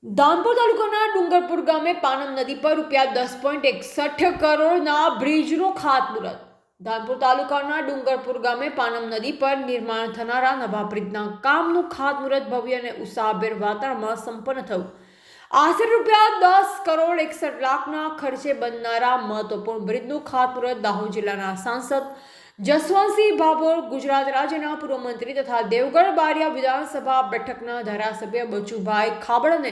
ધાનપુર તાલુકાના ડુંગરપુર ગામે પાનમ નદી પર ₹10.61 કરોડના બ્રિજનું ખાતમુહૂર્ત. ધાનપુર તાલુકાના ડુંગરપુર ગામે પાનમ નદી પર નિર્માણ થનારા નવા બ્રિજના કામનું ખાતમુહૂર્ત ભવ્ય અને ઉત્સાહભેર વાતાવરણમાં સંપન્ન થયું. આશરે ₹10.61 લાખના ખર્ચે બનનારા મહત્વપૂર્ણ બ્રિજનું ખાતમુહૂર્ત દાહોદ જિલ્લાના સાંસદ જસવંતસિંહ ભાભોર, ગુજરાત રાજ્યના પૂર્વ મંત્રી તથા દેવગઢ બારિયા વિધાનસભા બેઠકના ધારાસભ્ય બચુભાઈ ખાબડ અને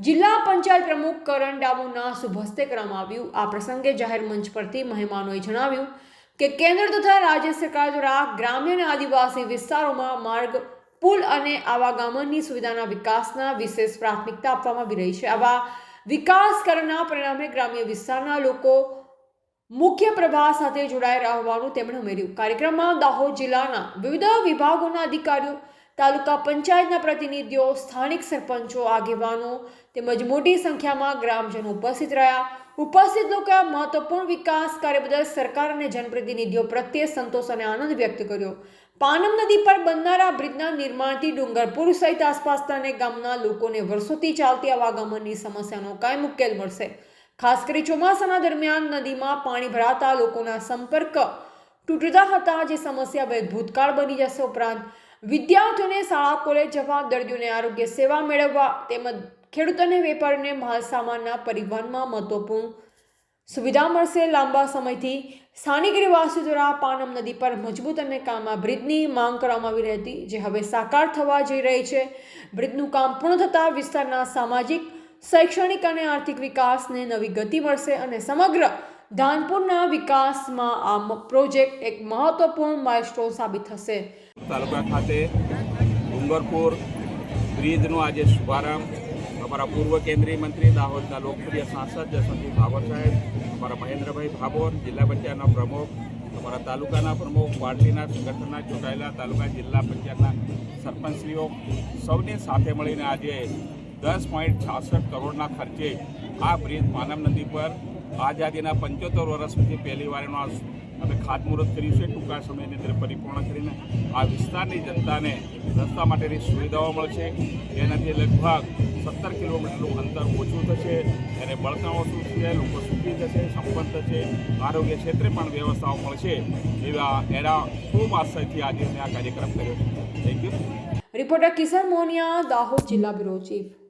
જિલ્લા પંચાયત પ્રમુખ કરણ ડામોરના શુભ હસ્તે કરવામાં આવ્યું. આ પ્રસંગે જાહેર મંચ પરથી મહેમાનોએ જણાવ્યું કે કેન્દ્ર તથા રાજ્ય સરકાર દ્વારા ગ્રામ્ય અને આદિવાસી વિસ્તારોમાં માર્ગ, પુલ અને આવાગમનની સુવિધાના વિકાસના વિશેષ પ્રાથમિકતા આપવામાં આવી રહી છે. આવા વિકાસ કાર્યના પરિણામે ગ્રામ્ય વિસ્તારના લોકો મુખ્ય પ્રવાહ સાથે જોડાયેલા હોવાનું તેમણે ઉમેર્યું. કાર્યક્રમમાં દાહોદ જિલ્લાના વિવિધ વિભાગોના અધિકારીઓ, તાલુકા પંચાયતના પ્રતિનિધિઓ, સ્થાનિક સરપંચો, આગેવાનો તેમજ મોટી સંખ્યામાં ગ્રામજનો ઉપસ્થિત રહ્યા. ઉપસ્થિત લોકોએ મહત્વપૂર્ણ વિકાસ કાર્ય બદલ સરકાર અને જનપ્રતિનિધિઓ પ્રત્યે સંતોષ અને આનંદ વ્યક્ત કર્યો. પાનમ નદી પર બનનારા બ્રિજના નિર્માણથી ડુંગરપુર સહિત આસપાસના અનેક ગામના લોકોને વર્ષોથી ચાલતી આવાગમનની સમસ્યાનો કાયમ ઉકેલ મળશે. ખાસ કરી ચોમાસાના દરમિયાન નદીમાં પાણી ભરાતા લોકોના સંપર્ક તૂટતા હતા, જે સમસ્યા હવે ભૂતકાળ બની જશે. ઉપરાંત વિદ્યાર્થીઓને શાળા કોલેજ જવા, દર્દીઓને આરોગ્ય સેવા મેળવવા તેમજ ખેડૂતોને વેપારીઓને માલ સામાનના પરિવહનમાં મહત્વપૂર્ણ સુવિધા મળશે. લાંબા સમયથી સ્થાનિક રહેવાસીઓ દ્વારા પાનમ નદી પર મજબૂત અને કામમાં બ્રિજની માંગ કરવામાં આવી રહી હતી, જે હવે સાકાર થવા જઈ રહી છે. બ્રિજનું કામ પૂર્ણ થતાં વિસ્તારના સામાજિક, શૈક્ષણિક અને આર્થિક વિકાસને નવી ગતિ મળશે અને સમગ્ર ધાનપુરના વિકાસમાં આ પ્રોજેક્ટ એક મહત્વપૂર્ણ માઇલસ્ટોન સાબિત થશે. તાલુકા ખાતે ડુંગરપુર બ્રિજનો આજે શુભારંભ અમારા પૂર્વ કેન્દ્રીય મંત્રી, દાહોદના લોકપ્રિય સાંસદ જસવંતસિંહ ભાભોર સાહેબ, અમારા મહેન્દ્રભાઈ ભાભોર, જિલ્લા પંચાયતના પ્રમુખ, અમારા તાલુકાના પ્રમુખ, પાર્ટીના સંગઠનના ચૂંટાયેલા તાલુકા જિલ્લા પંચાયતના સરપંચશ્રીઓ સૌની સાથે મળીને આજે 10.66 કરોડના ખર્ચે આ બ્રિજ પાનમ નદી પર આઝાદીના 75 વર્ષ પછી પહેલી વાર એનો અમે ખાતમુહૂર્ત કર્યું છે. ટૂંકા સમયની અંદર પરિપૂર્ણ કરીને આ વિસ્તારની જનતાને રસ્તા માટેની સુવિધાઓ મળશે. એનાથી લગભગ 17 કિલોમીટરનું અંતર ઓછું થશે, એને બળતણ ઓછું થશે, લોકો સુખી થશે, સંપન્ન થશે, આરોગ્ય ક્ષેત્રે પણ વ્યવસ્થાઓ મળશે. એવા એના ખૂબ આશયથી આજે અમે આ કાર્યક્રમ કર્યો છે. Thank you. Reporter Kishan Moniya, Dahod જિલ્લા બ્યુરો ચીફ.